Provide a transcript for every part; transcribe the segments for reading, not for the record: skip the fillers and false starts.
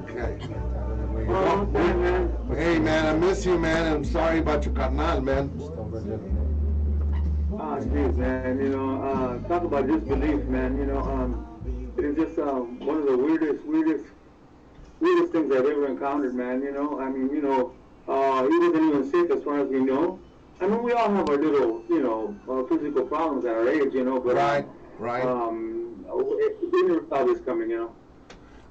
Okay. Hey, man, I miss you, man. I'm sorry about your carnal, man. Ah, geez, man. Talk about disbelief, man. It is just one of the weirdest things I've ever encountered, man. He wasn't even sick as far as we know. I mean, we all have our little, physical problems at our age, but Right. we never saw this coming.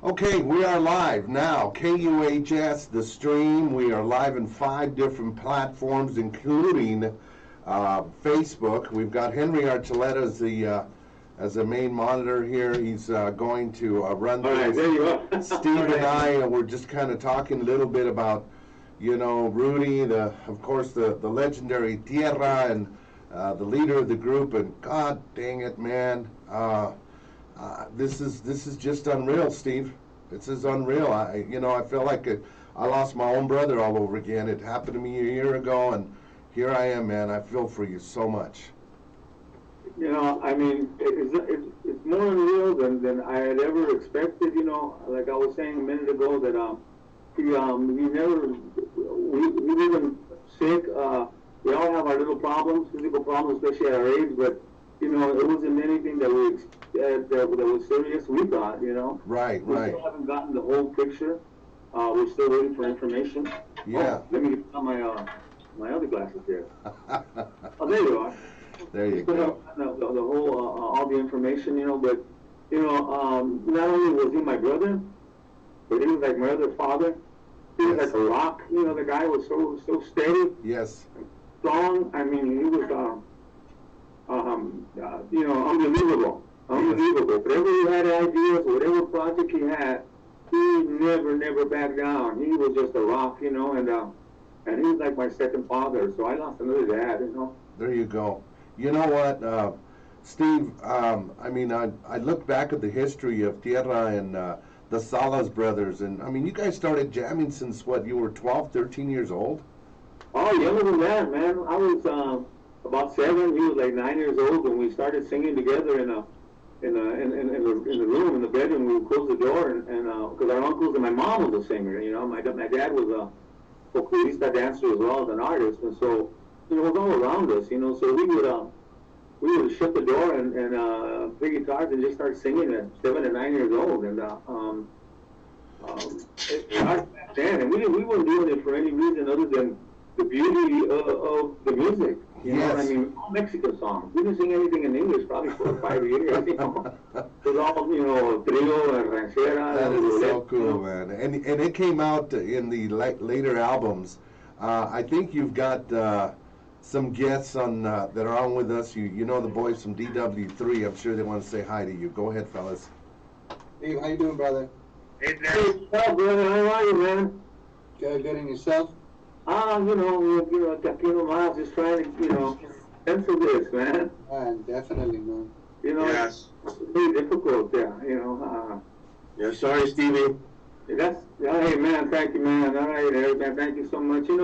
Okay, we are live now. KUHS, the stream. We are live in 5 different platforms, including Facebook. We've got Henry Archuleta as the main monitor here. He's going to run All right, there you are. Steve and I were just kind of talking a little bit about, Rudy, of course, the legendary Tierra, and the leader of the group. And God dang it, man, this is just unreal, Steve. This is unreal. I feel like I lost my own brother all over again. It happened to me a year ago, and here I am, man. I feel for you so much. It's more unreal than I had ever expected. Like I was saying a minute ago, that he wasn't sick. We all have our little problems, physical problems, especially at our age. But it wasn't anything that was serious. We thought, Right. We still haven't gotten the whole picture. We're still waiting for information. Yeah. Oh, let me get on my other glasses here. Oh, there you are. There you go. The whole, all the information, but, not only was he my brother, but he was like my other father. He was like a rock. The guy was so steady. Yes. Strong. I mean, he was, unbelievable. Unbelievable. Whatever he had ideas, whatever project he had, he never backed down. He was just a rock, and he was like my second father. So I lost another dad, There you go. You know what, Steve, I look back at the history of Tierra and the Salas brothers, and, you guys started jamming since, what, you were 12, 13 years old? Oh, younger than that, man. I was about 7. He was like 9 years old when we started singing together in the room, in the bedroom. We would close the door, and because our uncles and my mom was a singer, my dad was a folklorista dancer as well as an artist, and so it was all around us, so we would shut the door and play guitars and just start singing at 7 and 9 years old, and back then, and we weren't doing it for any reason other than the beauty of the music. You know what I mean? All Mexican songs. We didn't sing anything in English probably for 5 years. It was all, trio and ranchera. That is so cool, man. And it came out in the later albums. I think you've got some guests on that are on with us. You know the boys from DW3. I'm sure they want to say hi to you. Go ahead, fellas. Hey, how you doing, brother? Hey, brother. How are you, man? Good, and yourself? Miles, just trying to, pencil this, man. Definitely, man. Yes. It's really difficult, Yeah, sorry, Stevie. Hey, man, thank you, man. All right, Eric, man, thank you so much. You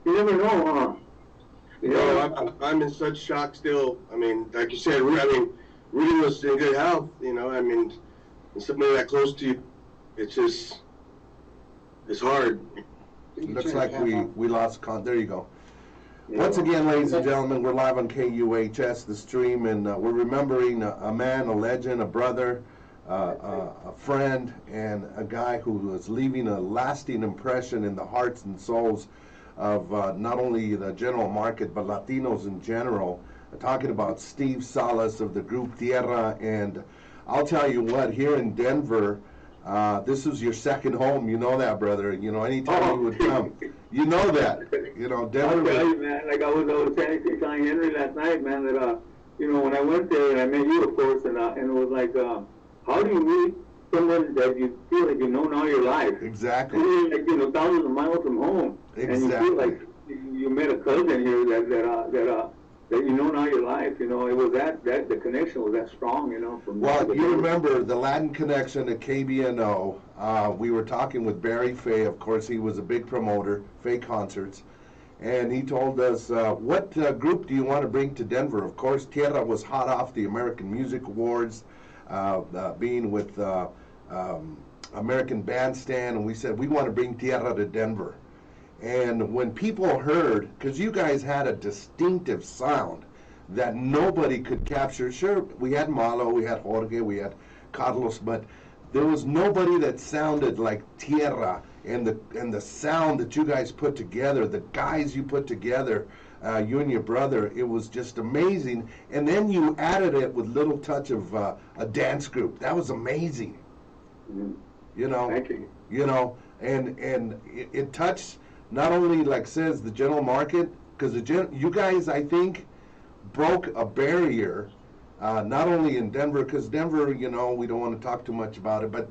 never know, huh? I'm in such shock still. Like you said, Rudy was in good health, and somebody that close to you, it's hard. Looks like we lost there you go. Once again, ladies and gentlemen, we're live on KUHS, the stream, and we're remembering a man, a legend, a brother, a friend, and a guy who was leaving a lasting impression in the hearts and souls of not only the general market, but Latinos in general. Talking about Steve Salas of the group Tierra, and I'll tell you what, here in Denver, this is your second home. You know that, brother. Anytime you would come. You know that. Denver. I'll tell you, man, like I was telling Henry last night, man, that, when I went there and I met you, of course, and it was like, how do you meet someone that you feel like you've known all your life? Exactly. Like, thousands of miles from home. Exactly. And you feel like you met a cousin here that you know all your life, it was that the connection was that strong, from well, you remember the Latin connection at KBNO. We were talking with Barry Fay. Of course, he was a big promoter, Fay Concerts, and he told us, what group do you want to bring to Denver? Of course, Tierra was hot off the American Music Awards, being with American Bandstand, and we said we want to bring Tierra to Denver. And when people heard, because you guys had a distinctive sound that nobody could capture. Sure, we had Malo, we had Jorge, we had Carlos, but there was nobody that sounded like Tierra, and the sound that you guys put together, the guys you put together, you and your brother, it was just amazing. And then you added it with little touch of a dance group. That was amazing. Mm-hmm. You know, Thank you. you know, and it touched not only, like says, the general market, because you guys, I think, broke a barrier, not only in Denver, because Denver, you know, we don't want to talk too much about it, but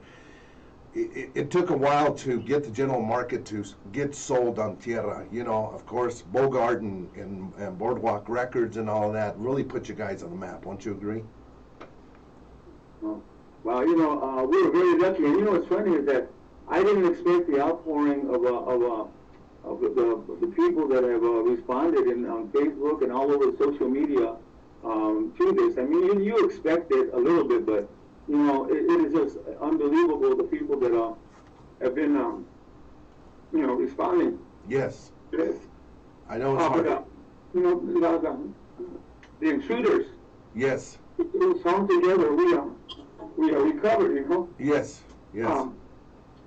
it took a while to get the general market to get sold on Tierra. You know, of course, Bogart and Boardwalk Records and all of that really put you guys on the map. Won't you agree? Well, you know, we were very lucky, and you know what's funny is that I didn't expect the outpouring of the people that have responded on Facebook and all over social media to this. I mean, you expect it a little bit, but you know, it is just unbelievable the people that have been, you know, responding. Yes. Yes. I know it's hard. You know, the Intruders. Yes. The song together, we recovered, you know. Yes. Yes.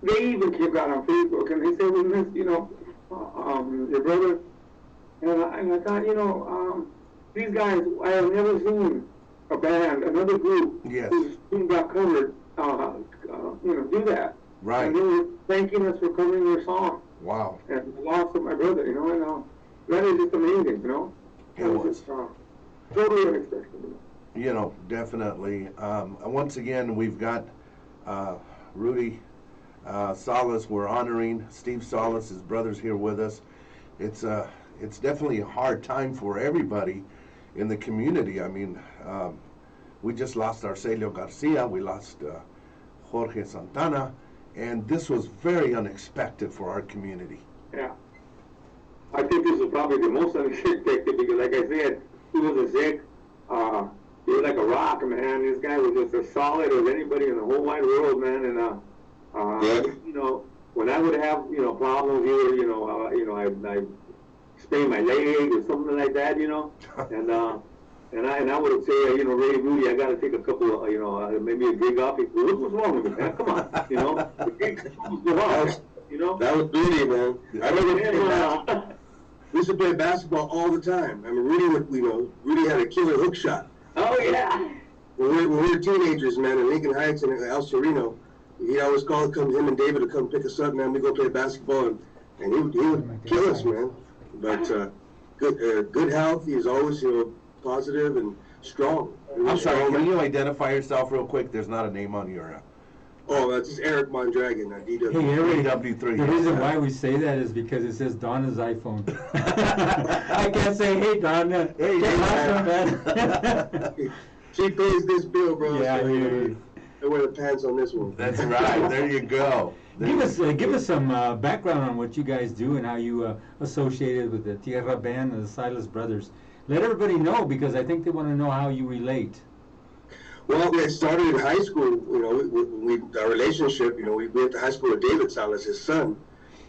They even came out on Facebook and they said, we missed, you know, your brother. And I thought, you know, these guys, I have never seen a band, another group, Yes. who got covered, you know, do that. Right. And they were thanking us for covering their song. Wow. And the loss of my brother, you know, and that is just amazing, you know. It That was. just totally unexpected. You know, definitely. Once again, we've got Rudy Salas. We're honoring Steve Salas. His brother's here with us. It's definitely a hard time for everybody in the community. I mean, we just lost Arcelio Garcia. We lost Jorge Santana. And this was very unexpected for our community. Yeah. I think this was probably the most unexpected because, like I said, he was a Zeke. He was like a rock, man. This guy was just as solid as anybody in the whole wide world, man. And you know, when I would have, you know, problems here, you know, I sprained my leg or something like that, you know, and I would say, you know, Ray, Rudy, I got to take a couple of, you know, maybe a gig off. He goes, what's wrong with me, man? Come on, you know, the gigs go on, you know. That was Rudy, man. I remember we used to play basketball all the time. I mean, Rudy would, you know, Rudy had a killer hook shot. Oh yeah. When we were teenagers, man, in Lincoln Heights and El Sereno, he always called him and David to come pick us up, man. We go play basketball, and he would kill us, man. But good health. He's always, you know, positive and strong. I'm sorry, can you identify yourself real quick? There's not a name on your... Oh, that's just Eric Mondragon, DW. Hey, Eric, DW3. the reason why we say that is because it says Donna's iPhone. I can't say, hey, Donna. Hey, man. She pays this bill, bro. Yeah, so, yeah. I wear the pants on this one. That's right. There you go. Give us some background on what you guys do and how you associated with the Tierra Band and the Silas Brothers. Let everybody know, because I think they want to know how you relate. Well, it started in high school. You know, our relationship. You know, we went to high school with David Salas, his son,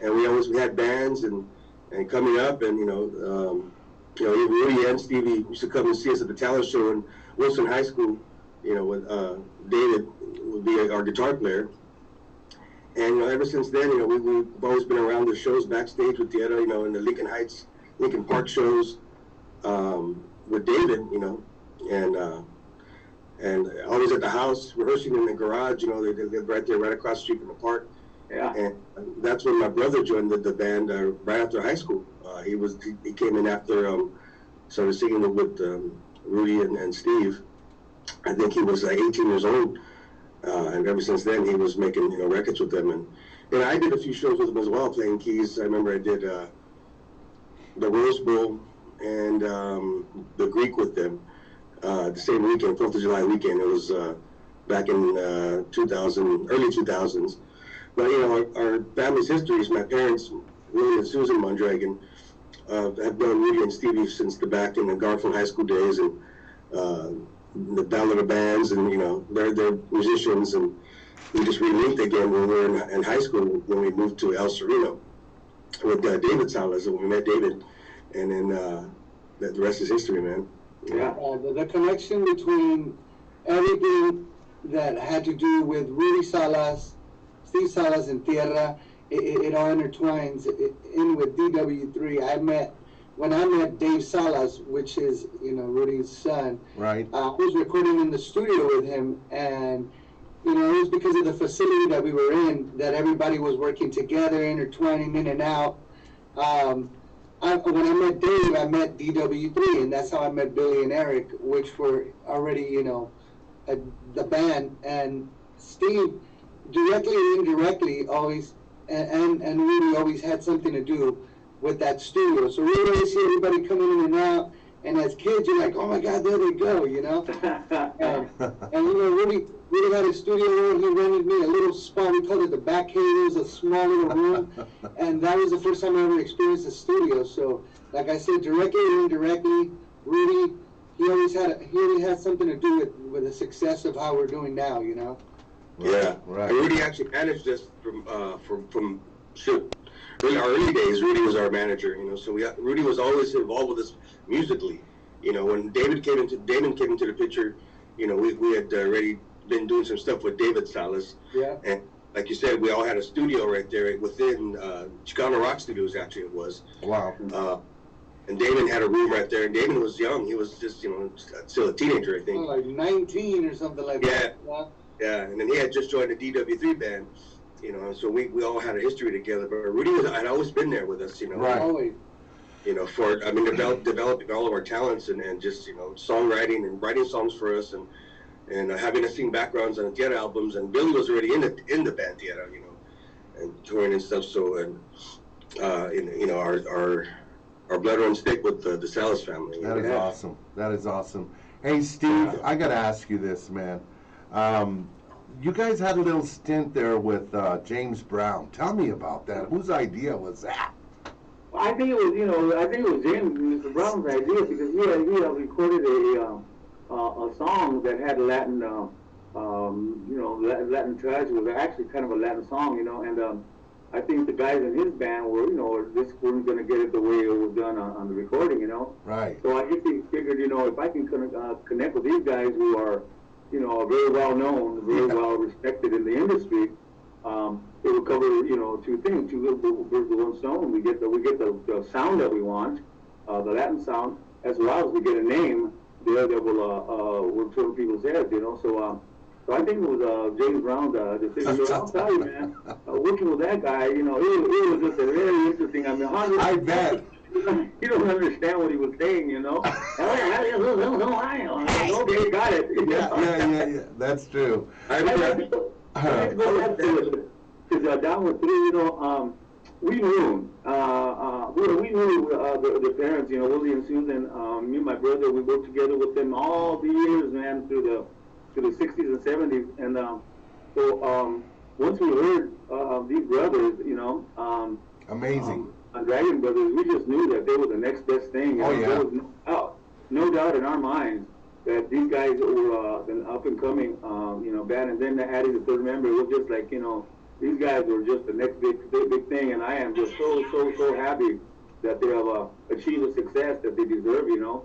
and we had bands and coming up, and you know, Rudy and Stevie used to come and see us at the talent show in Wilson High School. You know, with David would be our guitar player, and you know, ever since then, you know, we've always been around the shows backstage with Tierra. You know, in the Lincoln Heights, Lincoln Park shows with David. You know, and always at the house, rehearsing in the garage. You know, they live right there, right across the street from the park. Yeah. And that's when my brother joined the band right after high school. He came in after started singing with Rudy and Steve. I think he was 18 years old, and ever since then he was making, you know, records with them. And I did a few shows with them as well, playing keys. I remember I did the Rose Bowl and the Greek with them. The same weekend, 4th of July weekend. It was back in 2000, early 2000s. But you know, our family's histories. My parents, Willie and Susan Mondragon, have known Rudy and Stevie since back in the Garfield High School days, and the Ballad of Bands, and you know, they're musicians, and we just re-linked again when we were in high school, when we moved to El Sereno with David Salas, and we met David, and then the rest is history, man. Yeah. The connection between everything that had to do with Rudy Salas, Steve Salas, and Tierra, it all intertwines in with DW3. When I met Dave Salas, which is, Rudy's son, Right. I was recording in the studio with him, and, it was because of the facility that we were in that everybody was working together, intertwining in and out. When I met Dave, I met DW3, and that's how I met Billy and Eric, which were already, the band. And Steve, directly or indirectly, always, and Rudy always had something to do with that studio. So we always see everybody coming in and out, and as kids, you're like, oh my God, there they go, and Rudy had a studio there, and he rented me a little spot. We called it the back cave. It was a small little room, and that was the first time I ever experienced a studio. So, like I said, directly or indirectly, Rudy, he always had something to do with the success of how we're doing now, Yeah, Right. And Rudy actually managed us from in our early days. Rudy was our manager, so Rudy was always involved with us musically. When David came into the picture, we had already been doing some stuff with David Salas. Yeah. And like you said, we all had a studio right there within Chicano Rock Studios, actually it was. Wow. And Damon had a room right there, and Damon was young. He was just, still a teenager, I think. Like 19 or something like that. Yeah, and then he had just joined the DW3 band, so we all had a history together. But Rudy had always been there with us, Right. Always. Developing all of our talents and just, songwriting and writing songs for us and having us sing backgrounds on the Tierra albums. And Billy was already in the band Tierra, and touring and stuff. So, and, our blood runs thick with the Salas family. That is awesome. That is awesome. Hey, Steve, I got to ask you this, man. You guys had a little stint there with James Brown. Tell me about that. Whose idea was that? I think it was James, Mr. Brown's idea, because he had recorded a song that had Latin, Latin touch. It was actually kind of a Latin song, and I think the guys in his band were, this wasn't going to get it the way it was done on the recording, Right. So I guess he figured, if I can connect with these guys who are, very well known, very well respected in the industry, it will cover, two things, two birds with one stone. We get the sound that we want, the Latin sound, as well as we get a name there that will turn people's heads, So I think it was James Brown's decision. So I'll tell you, man, working with that guy, it was just a very interesting. I mean, I bet. You don't understand what he was saying, Okay, got it. Yeah. That's true. Let's go back to it. Because down with three, we knew. We knew the parents, Willie and Susan. Me and my brother, we worked together with them all the years, man, through the 60s and 70s. And so once we heard these brothers, Amazing. On Dragon Brothers, we just knew that they were the next best thing. Oh, yeah. There was no doubt in our minds that these guys were an up-and-coming, band. And then adding the third member, it was just like, these guys were just the next big thing. And I am just so happy that they have achieved the success that they deserve, yeah,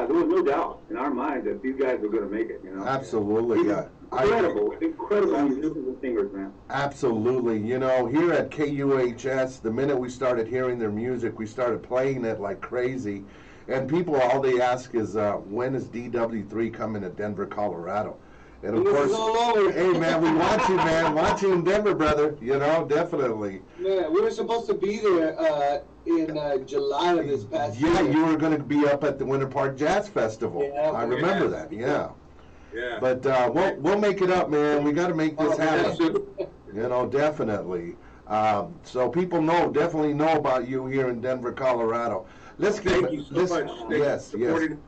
there was no doubt in our minds that these guys were going to make it, Absolutely, yeah. Incredible musicians and singers, man. Absolutely. Here at KUHS, the minute we started hearing their music, we started playing it like crazy. And people, all they ask is, when is DW3 coming to Denver, Colorado? And of course, hey man, we want you, man. Want you in Denver, brother. Definitely. Yeah, we were supposed to be there in July of this past year. Yeah, you were going to be up at the Winter Park Jazz Festival. Yeah, I remember that. Yeah. Yeah. But we'll make it up, man. We got to make this happen. Definitely. So people definitely know about you here in Denver, Colorado. Thank you so much. Yes. Supporting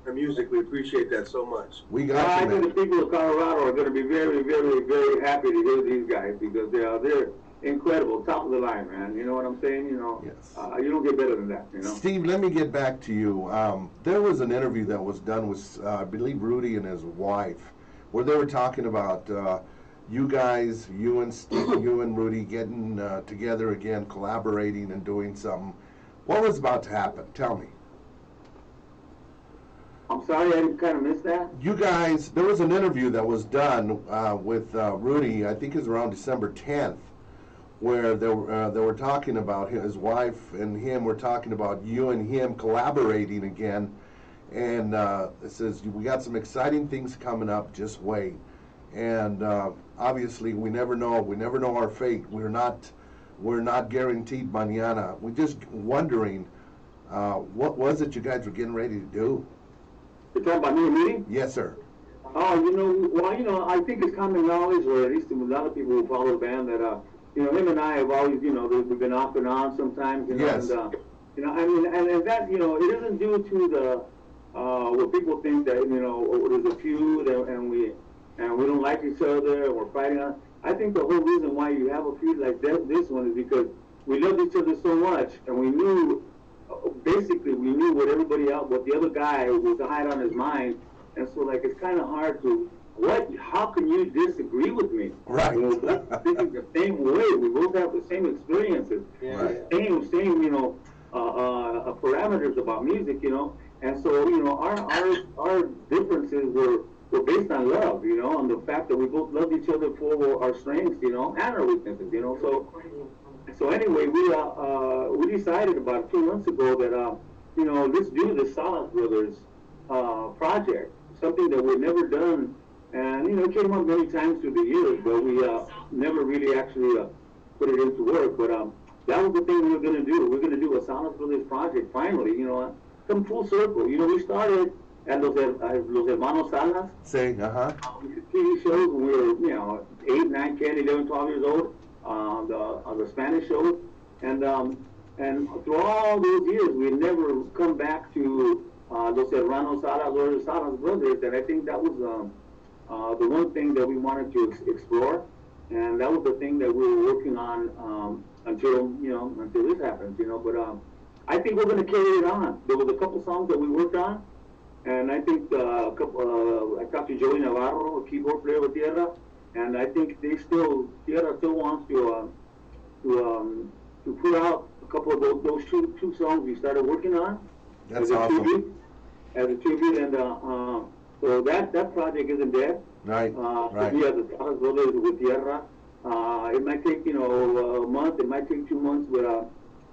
our music, we appreciate that so much. We got I you, think man. the people of Colorado are going to be very, very, very happy to hear these guys because they're incredible, top of the line, man. You know what I'm saying? Yes. You don't get better than that. Steve, let me get back to you. There was an interview that was done with, I believe, Rudy and his wife where they were talking about you guys, you and Steve, you and Rudy getting together again, collaborating and doing something. What was about to happen? Tell me. I'm sorry, I kind of missed that. You guys, there was an interview that was done with Rudy, I think it was around December 10th, where they were talking about his wife and him were talking about you and him collaborating again. And it says, we got some exciting things coming up, just wait. And obviously, we never know our fate. We're not guaranteed mañana. We're just wondering, what was it you guys were getting ready to do? You're talking about me and Rudy? Yes, sir. Oh, I think it's common knowledge, or at least to a lot of people who follow the band, that, him and I have always, we've been off and on sometimes, Yes. and, and that, it isn't due to the, what people think that, there's a feud and we don't like each other and we're fighting on. I think the whole reason why you have a feud like this one is because we loved each other so much, and we knew what everybody else, what the other guy was hiding on his mind, and so like it's kind of hard to, how can you disagree with me? Right. This is the same way. We both have the same experiences, Right. same parameters about music, and so our differences were based on love, on the fact that we both loved each other for our strengths, and our weaknesses, So anyway, we decided about 2 months ago that let's do the Salas Brothers project, something that we'd never done, and it came up many times through the years, but we never really actually put it into work. But that was the thing we were going to do. We're going to do a Salas Brothers project finally. Come full circle. We started at Los Hermanos Salas. Say, TV shows when we were 8, 9, 10, 11, 12 years old. On the Spanish shows, and through all those years, we had never come back to Los Hermanos Salas or the Salas Brothers, and I think that was the one thing that we wanted to explore, and that was the thing that we were working on until this happens, But I think we're going to carry it on. There was a couple songs that we worked on, and I think I talked to Joey Navarro, a keyboard player with Tierra. And I think Tierra still wants to put out a couple of those two songs we started working on. That's awesome. As a tribute, and so that project isn't dead. Right. Right. We have the Salas Brothers with Tierra. It might take a month. It might take 2 months, but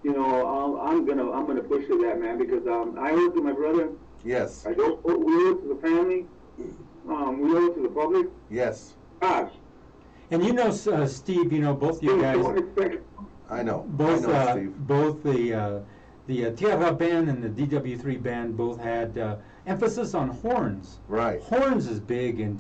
I'm gonna push to that, man, because I owe it to my brother. Yes. We owe it to the family. We owe it to the public. Yes. Gosh. And Steve, both you guys, I know. both Steve. both the Tierra band and the DW3 band both had emphasis on horns. Right. Horns is big, and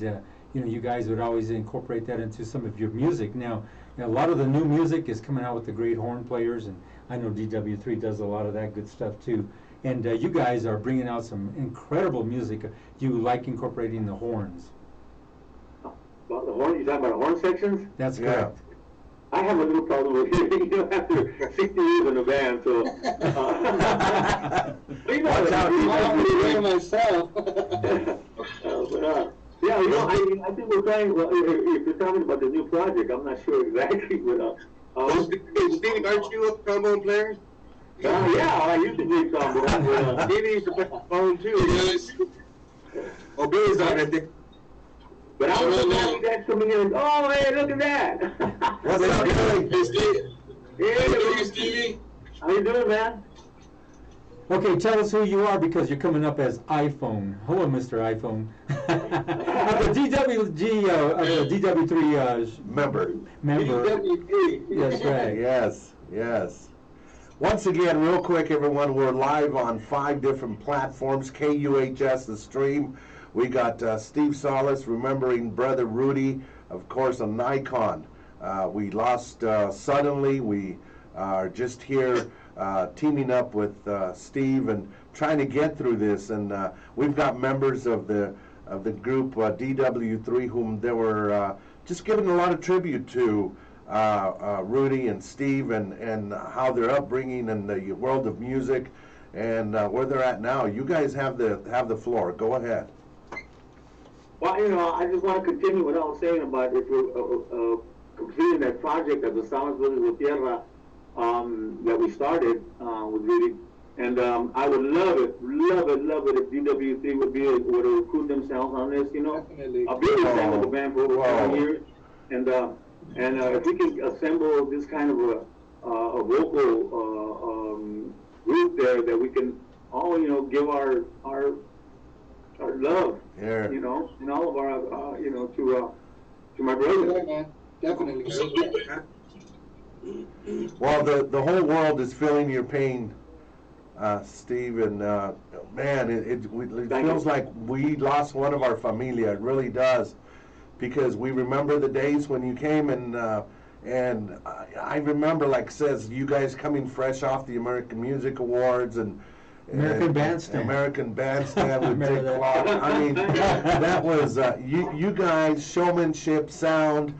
you guys would always incorporate that into some of your music. Now, a lot of the new music is coming out with the great horn players, and I know DW3 does a lot of that good stuff too. And you guys are bringing out some incredible music. You like incorporating the horns. About the horn, you talking about horn sections? That's Yeah. correct. I have a little problem with it, after 60 years in a band, so. Watch out, I'm doing myself. Yeah, I think we're trying, if you're talking about the new project, I'm not sure exactly, but, Steve, aren't you a trombone player? yeah, I used to play trombone, but, Stevie used to play trombone too. Oh, Billy's on it. but I was happy that coming in, oh, hey, look at that. What's up, Billy? Hey, Steve. Hey, Stevie. how you doing, man? Okay, tell us who you are, because you're coming up as iPhone. Hello, Mr. iPhone. Of the DWG, of the DW3 Member. member. DW3. That's right. Yes, yes. Once again, real quick, everyone, we're live on 5 different platforms. KUHS, the stream. We got Steve Salas, remembering brother Rudy, of course, an icon. We lost suddenly. We are just here teaming up with Steve and trying to get through this. And we've got members of the group DW3 whom they were just giving a lot of tribute to Rudy and Steve and how their upbringing and the world of music and where they're at now. You guys have the floor. Go ahead. Well, I just want to continue what I was saying about if we're completing that project of the Samas Brothers de Tierra that we started with Rudy. And I would love it if DW3 would recruit themselves on this, Definitely. I've been with the band for over 7 years. And if we can assemble this kind of a vocal group there that we can all, give our love, Yeah. and all of our, to my brother. Yeah, man. Definitely. Well, the whole world is feeling your pain, Steve, and man, it feels like we lost one of our familia. It really does, because we remember the days when you came, and I remember, like says, you guys coming fresh off the American Music Awards and American Bandstand. American Bandstand with Remember Dick that? Clark. I mean, that was you guys, showmanship, sound.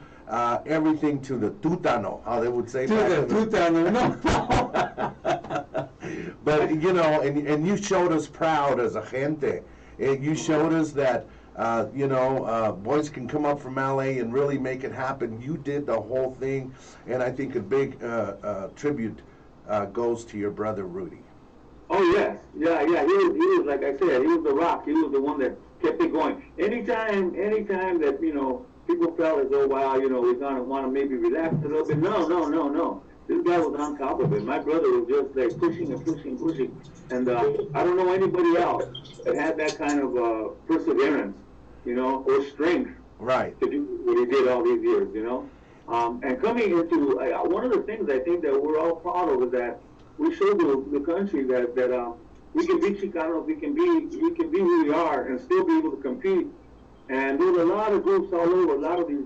Everything to the tutano, how they would say. To back the in tutano, no. But and you showed us proud as a gente. And you showed us that boys can come up from LA and really make it happen. You did the whole thing, and I think a big tribute goes to your brother Rudy. Oh yes, yeah. He was like I said, he was the rock. He was the one that kept it going. Anytime that people felt as though, wow, we're gonna want to maybe relax a little bit. No. This guy was on top of it. My brother was just like pushing, and I don't know anybody else that had that kind of perseverance, or strength, Right. to do what he did all these years, And coming into one of the things I think that we're all proud of is that we showed the country that we can be Chicanos, we can be who we are, and still be able to compete. And there were a lot of groups all over, a lot of these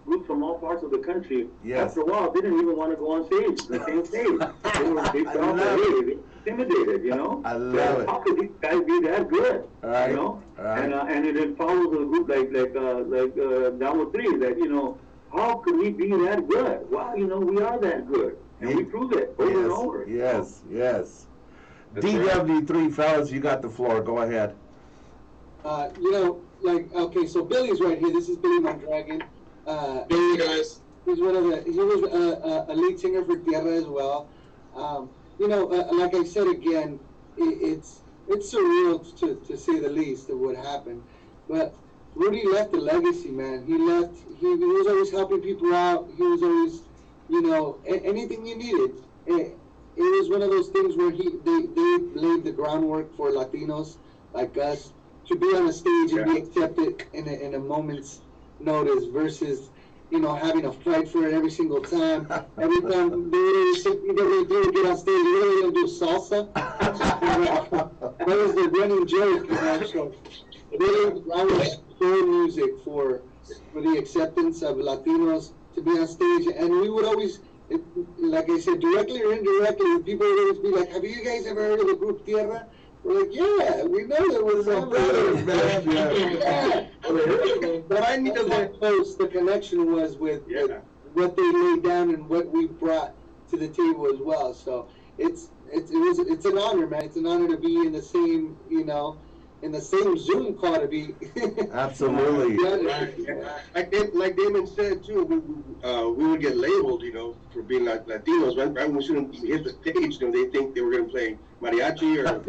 groups from all parts of the country. Yes. After a while, didn't even want to go on stage, the same stage. They felt that way, they were intimidated, I love it. How could these guys be that good? Right. Right. And it follows a group like Downward 3 that, how could we be that good? Wow, we are that good. And we prove it over and over. Yes. That's DW3, fellas, you got the floor. Go ahead. Okay, so Billy's right here. This is Billy Mondragon. Hey guys. He was a lead singer for Tierra as well. Like I said again, it's surreal to say the least of what happened. But Rudy left a legacy, man. He was always helping people out. He was always, anything you needed. It was one of those things where they laid the groundwork for Latinos like us to be on a stage and be accepted in a moment's notice versus, having to fight for it every single time. Every time they get on stage, they're going to do salsa. That was the running joke, So I was doing music for the acceptance of Latinos to be on stage, and we would always, like I said, directly or indirectly, people would always be like, "Have you guys ever heard of the group Tierra?" We're like, "Yeah, we know there was some brothers, man." Yeah. But I knew that close the connection was with what they laid down and what we brought to the table as well. So it's an honor, man. It's an honor to be in the same, in the same Zoom call to be. Absolutely. Like Damon said too, we would get labeled, for being like Latinos. Right when we shouldn't hit the stage, they think they were going to play mariachi or.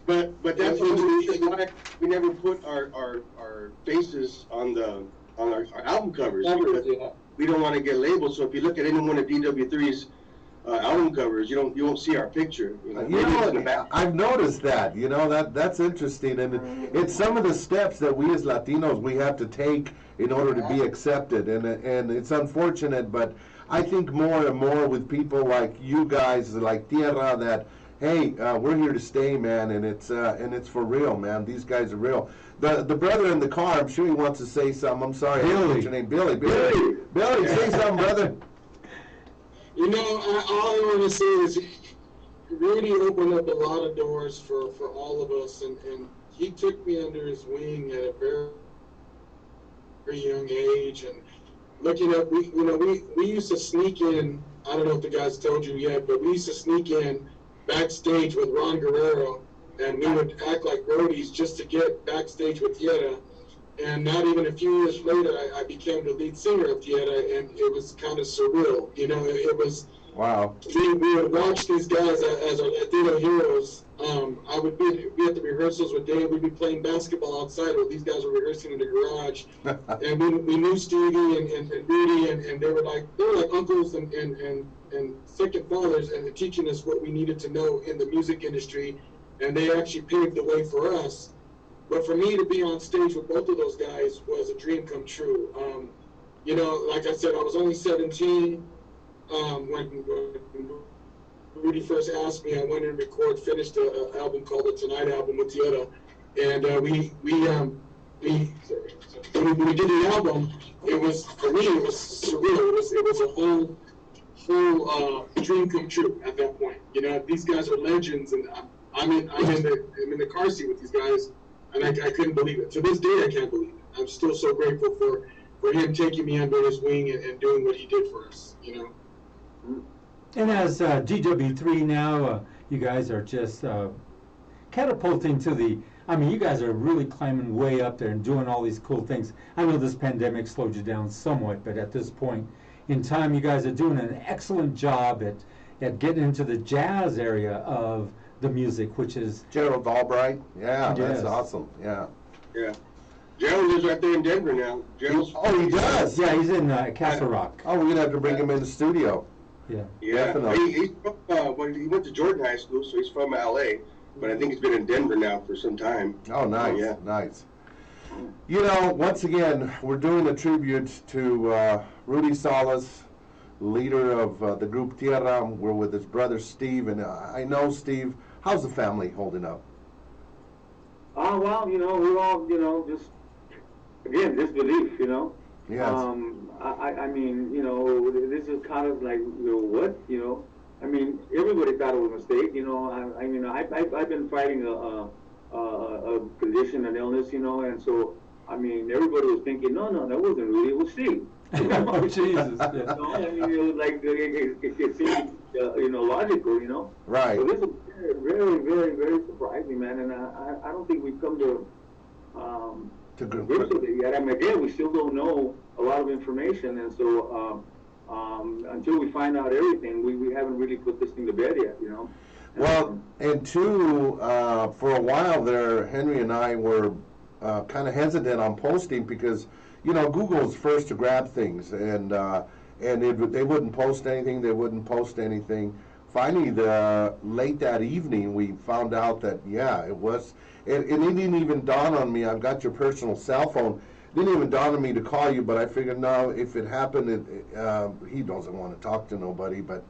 But that's why we never put our faces on our album covers. We don't want to get labeled. So if you look at any one of DW3's album covers, you won't see our picture. I've noticed that. That's interesting, and it's some of the steps that we as Latinos we have to take in order to be accepted, and it's unfortunate, but I think more and more with people like you guys, like Tierra, that hey, we're here to stay, man, and it's for real, man. These guys are real. The brother in the car, I'm sure he wants to say something. I'm sorry, I didn't get your name, Billy. Billy, say something, brother. All I want to say is Rudy opened up a lot of doors for all of us, and he took me under his wing at a very, very young age. And looking up, we used to sneak in. I don't know if the guys told you yet, but we used to sneak in backstage with Ron Guerrero and we would act like roadies just to get backstage with Tierra. And not even a few years later, I became the lead singer of Tierra, and it was kind of surreal. You know, it was. Wow. We would watch these guys as our Latino heroes. I would be at the rehearsals with Dave. We'd be playing basketball outside while these guys were rehearsing in the garage. And we knew Stevie and Rudy, and they were like uncles and second fathers, and teaching us what we needed to know in the music industry. And they actually paved the way for us. But for me to be on stage with both of those guys was a dream come true. You know, like I said, I was only 17. When Rudy first asked me, I went and finished an album called the Tonight album with Tierra, and we did the album. It was, for me, it was surreal. It was a whole dream come true at that point. You know, these guys are legends, and I'm in the car seat with these guys, and I couldn't believe it. To this day, I can't believe it. I'm still so grateful for him taking me under his wing and doing what he did for us. You know. And as DW3 now, you guys are just catapulting to the, I mean, you guys are really climbing way up there and doing all these cool things. I know this pandemic slowed you down somewhat, but at this point in time, you guys are doing an excellent job at getting into the jazz area of the music, which is... Gerald Albright, yeah, Yes. that's awesome, yeah. Yeah. Gerald lives right there in Denver now. Gerald's, Oh, he does? Yeah, he's in Castle Rock. Oh, we're going to have to bring him in the studio. Yeah. yeah. Definitely. He's from, well, he went to Jordan High School, so he's from LA, but I think he's been in Denver now for some time. Oh, nice, yeah. nice. You know, once again, we're doing a tribute to Rudy Salas, leader of the group Tierra. We're with his brother Steve, and I know, Steve, how's the family holding up? Well, you know, we're all, you know, just, again, disbelief, you know. Yes. I mean, you know, this is kind of like, you know, what, you know? I mean, everybody thought it was a mistake, you know. I mean, I've been fighting a condition, an illness, you know, and so, I mean, everybody was thinking, no, that wasn't Rudy, it was Steve. Oh, Jesus. You know, I mean, it was like, it seemed, you know, logical, you know. Right. So this is very, very, very surprising, man, and I don't think we've come to grips with it yet. I mean, again, we still don't know a lot of information, and so until we find out everything, we haven't really put this thing to bed yet, you know. Well, and two, for a while there, Henry and I were kind of hesitant on posting because, you know, Google's first to grab things, and they wouldn't post anything. They wouldn't post anything. Finally, late that evening, we found out that, yeah, it was. It didn't even dawn on me. I've got your personal cell phone. It didn't even dawn on me to call you, but I figured, no, if it happened, he doesn't want to talk to nobody. But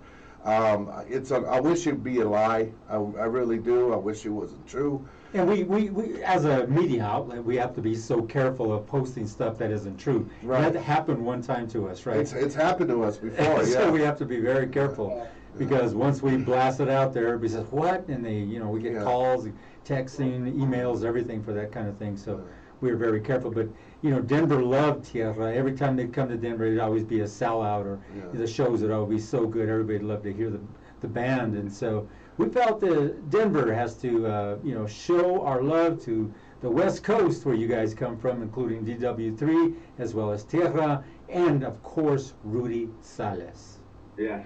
I wish it'd be a lie. I really do. I wish it wasn't true. And we as a media outlet, we have to be so careful of posting stuff that isn't true. Right. That happened one time to us, right? It's happened to us before, So yeah. we have to be very careful because once we blast it out there, everybody says, what? And they, you know, we get Yeah. calls, texting, emails, everything for that kind of thing. So we're very careful. But, you know, Denver loved Tierra. Every time they'd come to Denver, it'd always be a sellout, or the shows would always be so good. Everybody'd love to hear the band. And so we felt that Denver has to, you know, show our love to the West Coast where you guys come from, including DW3, as well as Tierra, and, of course, Rudy Salas. Yeah.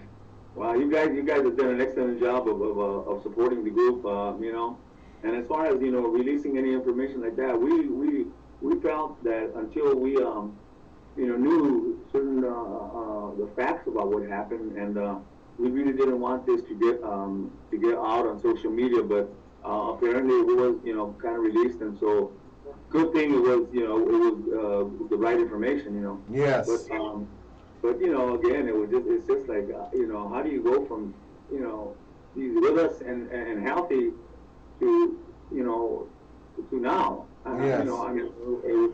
Wow, you guys have done an excellent job of supporting the group, you know. And as far as, you know, releasing any information like that, we felt that until we, you know, knew certain the facts about what happened, and we really didn't want this to get out on social media, but apparently it was, you know, kind of released, and so good thing it was, you know, it was the right information, you know. Yes. But you know, again, it's just like, you know, how do you go from, you know, he's with us and healthy to, you know, to now? Yes. You know, I mean, it was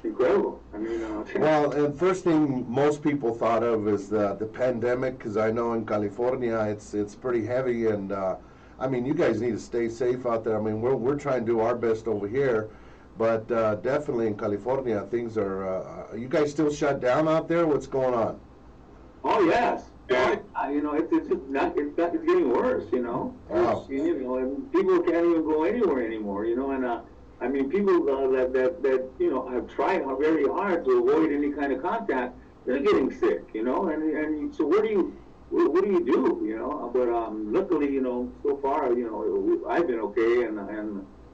incredible. I mean, Well, and first thing most people thought of is the pandemic, because I know in California it's pretty heavy, and I mean, you guys need to stay safe out there. I mean, we're trying to do our best over here, but definitely in California things are you guys still shut down out there? What's going on? Oh yes, You know, it's just not, it's getting worse, you know. Wow. You know, and people can't even go anywhere anymore, you know, and I mean, people that you know have tried very hard to avoid any kind of contact, they're getting sick, you know, and so what do you do, you know? But luckily, you know, so far, you know, I've been okay, and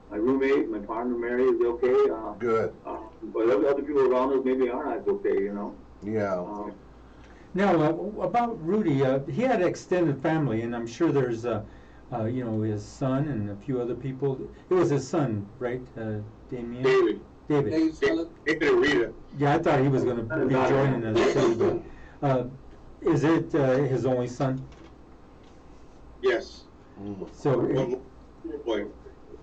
my roommate, my partner Mary is okay. Good. But other people around us maybe are not okay, you know. Yeah. Now, about Rudy, he had extended family, and I'm sure there's, you know, his son and a few other people. It was his son, right, Damien? David. David and Rita. Yeah, I thought he was going to be joining us too, but is it his only son? Yes. So. Boy.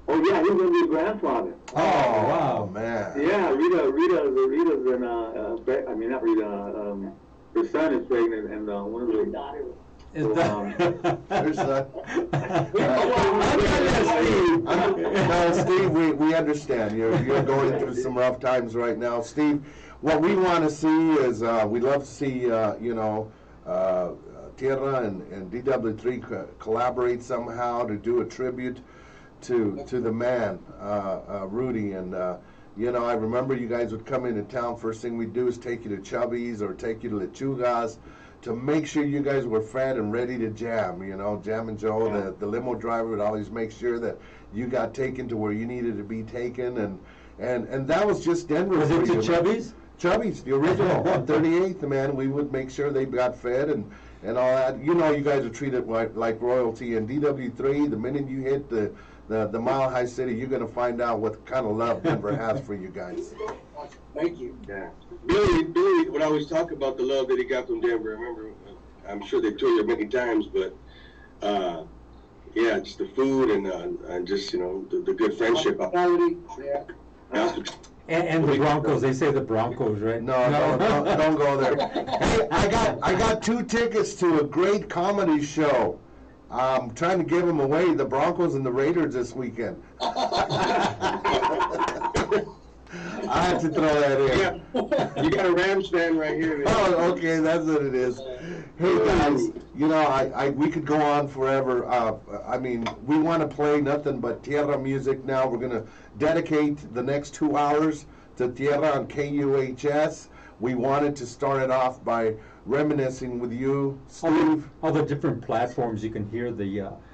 Oh yeah, he's gonna be a grandfather. Oh, wow, man. Yeah, Rita's in I mean not Rita. Her son is pregnant, and one of the daughters. There's no, Steve, we understand. You're going through some rough times right now. Steve, what we want to see is, we'd love to see, you know, Tierra and DW3 collaborate somehow to do a tribute to the man, Rudy. And, you know, I remember you guys would come into town. First thing we'd do is take you to Chubby's or take you to Lechuga's to make sure you guys were fed and ready to jam. You know, Jam and Joe, the limo driver, would always make sure that you got taken to where you needed to be taken. And that was just Denver. Was it to Chubby's? Chubby's, the original, on 38th, man. We would make sure they got fed and all that. You know, you guys are treated like royalty. And DW3, the minute you hit the Mile High City, you're going to find out what kind of love Denver has for you guys. Thank you. Yeah. Billy would always talk about the love that he got from Denver. I remember, I'm sure they toured there many times, but yeah, just the food and just, you know, the good friendship. Yeah. And the Broncos, they say the Broncos, right? No, don't go there. Hey, I got 2 tickets to a great comedy show. I'm trying to give them away, the Broncos and the Raiders this weekend. I have to throw that in. Yeah. You got a Rams fan right here. Oh, okay, that's what it is. Hey guys, you know, we could go on forever. I mean, we want to play nothing but Tierra music now. We're going to dedicate the next 2 hours to Tierra on KUHS. We wanted to start it off by reminiscing with you, Steve. All the different platforms you can hear the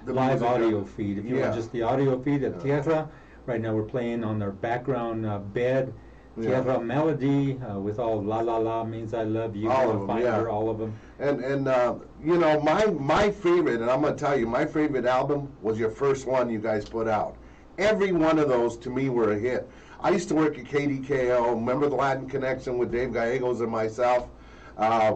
live music, audio feed. If you want just the audio feed at Tierra, right now we're playing on their background bed, Tierra melody with all La La La means I love you, all of them, all of them. And you know, my favorite, and I'm going to tell you, my favorite album was your first one you guys put out. Every one of those to me were a hit. I used to work at KDKO. Remember the Latin Connection with Dave Gallegos and myself?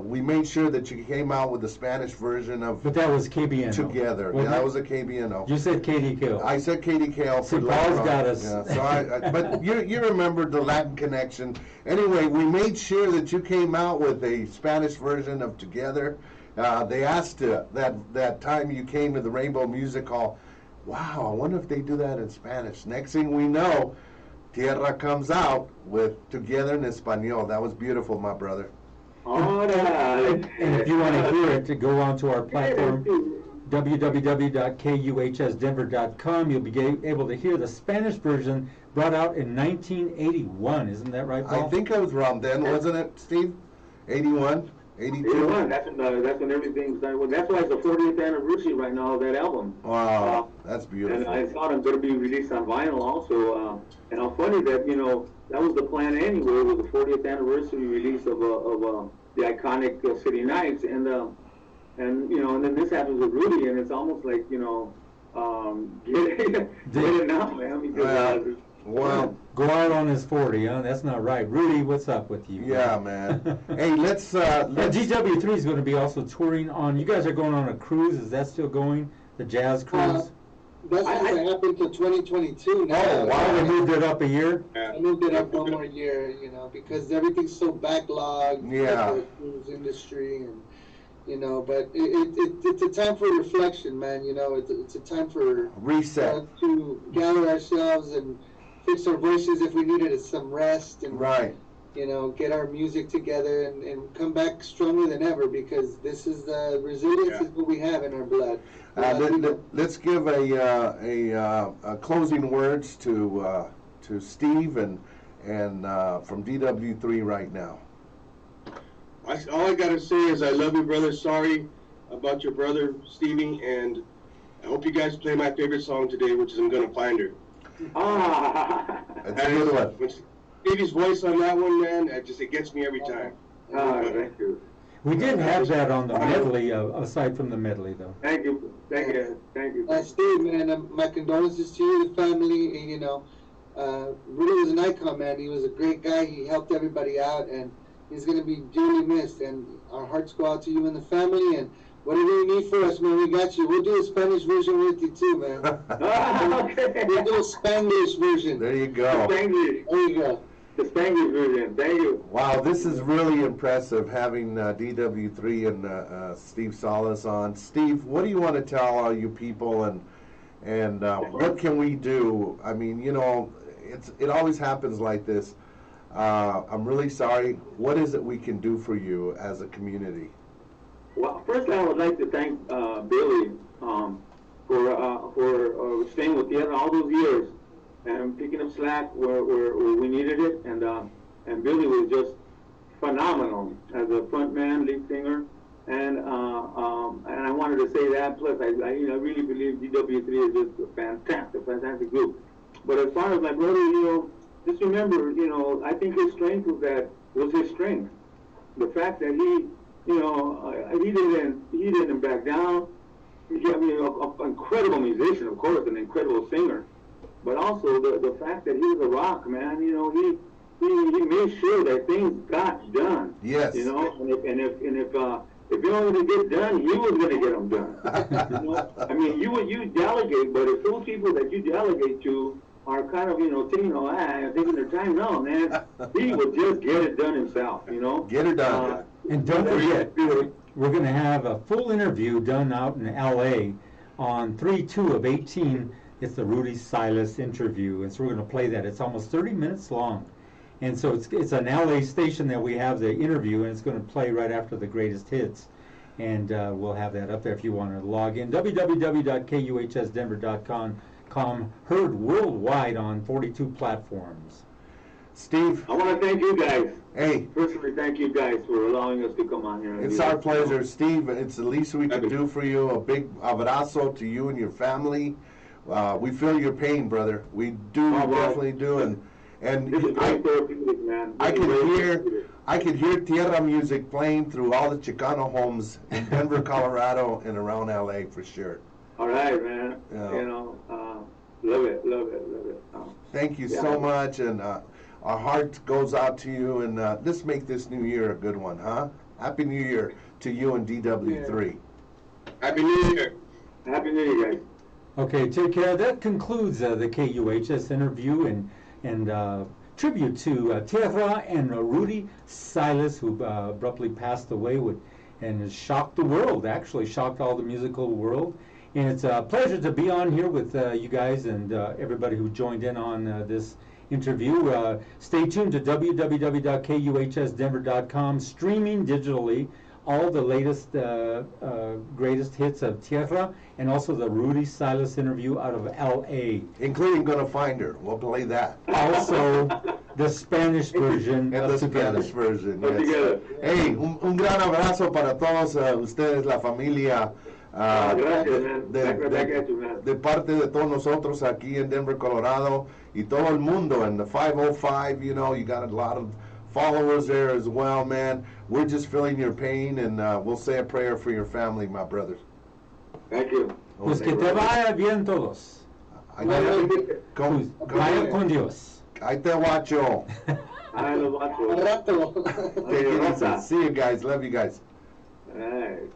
We made sure that you came out with the Spanish version of. But that was KBNO. Together. Yeah, that was a KBNO. You said KDKO. I said KDKO. See, Paul's got us. Yeah, so but you remembered the Latin Connection. Anyway, we made sure that you came out with a Spanish version of Together. They asked that time you came to the Rainbow Music Hall, wow, I wonder if they do that in Spanish. Next thing we know, Tierra comes out with Together in Espanol. That was beautiful, my brother. All right. And if you want to hear it, to go onto our platform, www.kuhsdenver.com. You'll be able to hear the Spanish version brought out in 1981. Isn't that right, Paul? I think it was around then, wasn't it, Steve? 81? 82? 81. That's when everything started. Well, that's why it's the 40th anniversary right now of that album. Wow, that's beautiful. And I thought it was going to be released on vinyl also. And how funny that, you know, that was the plan anyway, with the 40th anniversary release of the iconic City Nights, and you know, and then this happens with Rudy, and it's almost like, you know, get it now, man, because well, go out on his 40, huh? That's not right. Rudy, what's up with you? Yeah, man. Hey, let's GW3 is going to be also touring on. You guys are going on a cruise. Is that still going? The jazz cruise? That's going to happen to 2022 now. Oh, wow. They moved it up a year? I moved it up 1 more year, you know, because everything's so backlogged. Yeah. The cruise industry, and you know, but it's a time for reflection, man. You know, it's a time for reset, to gather ourselves and fix our voices if we needed some rest, and right. get our music together and come back stronger than ever, because this is the resilience is what we have in our blood. Let's give a closing words to Steve and from DW3 right now. All I gotta say is I love you, brother. Sorry about your brother, Stevie, and I hope you guys play my favorite song today, which is I'm Gonna Find Her. That's a good one. When Stevie's voice on that one, man, it gets me every time. Thank you. We did have that on the medley, aside from the medley, though. Thank you. Steve, man, my condolences to you, the family. And, really was an icon, man. He was a great guy. He helped everybody out, and he's going to be dearly missed. And our hearts go out to you and the family. And whatever you need for us, man, we got you. We'll do a Spanish version with you too, man. Okay. We'll do a Spanglish version. There you go. There you go. The Spanglish version. Thank you. Wow, this is really impressive having DW3 and Steve Salas on. Steve, what do you want to tell all you people, and what can we do? I mean, it always happens like this. I'm really sorry. What is it we can do for you as a community? Well, first I would like to thank Billy for staying with Tierra all those years and picking up slack where we needed it, and Billy was just phenomenal as a front man, lead singer, and I wanted to say that. Plus, I really believe DW3 is just a fantastic group. But as far as my brother, just remember, I think his strength was his strength. The fact that he didn't back down. An incredible musician, of course, an incredible singer. But also the fact that he was a rock, man. He made sure that things got done. Yes. And if they were going to get done, he was going to get them done. I mean, you delegate, but if those people that you delegate to are kind of taking their time, no, man, he would just get it done himself. Get it done. And don't forget, we're going to have a full interview done out in L.A. on 3/2/18. It's the Rudy Silas interview, and so we're going to play that. It's almost 30 minutes long. And so it's an LA station that we have the interview, and it's going to play right after the greatest hits. And we'll have that up there if you want to log in. www.kuhsdenver.com, heard worldwide on 42 platforms. Steve, I want to thank you guys. Hey. Personally, thank you guys for allowing us to come on here. It's our pleasure, Steve. It's the least we can do for you. A big abrazo to you and your family. We feel your pain, brother. We do, definitely do, and I could hear Tierra music playing through all the Chicano homes in Denver, Colorado, and around LA for sure. All right, man. Love it. Thank you so much, and our heart goes out to you. And let's make this new year a good one, huh? Happy New Year to you and DW3. Yeah. Happy New Year. Happy New Year, guys. Okay, take care. That concludes the KUHS interview and tribute to Tierra and Rudy Silas, who abruptly passed away and has shocked the world, actually shocked all the musical world. And it's a pleasure to be on here with you guys and everybody who joined in on this interview. Stay tuned to www.kuhsdenver.com, streaming digitally all the latest, greatest hits of Tierra, and also the Rudy Silas interview out of L.A. Including Gonna Find Her. We'll play that. Also, the Spanish version. And the Spanish version, yes. Hey, un gran abrazo para todos ustedes, la familia. Gracias, man. De parte de todos nosotros aquí en Denver, Colorado, y todo el mundo, and the 505, you got a lot of followers there as well, man. We're just feeling your pain, and we'll say a prayer for your family, my brothers. Thank you. Pues que te vaya bien todos. Vaya con Dios. Ahí te guacho. Ahí lo guacho. See you guys. Love you guys. All right.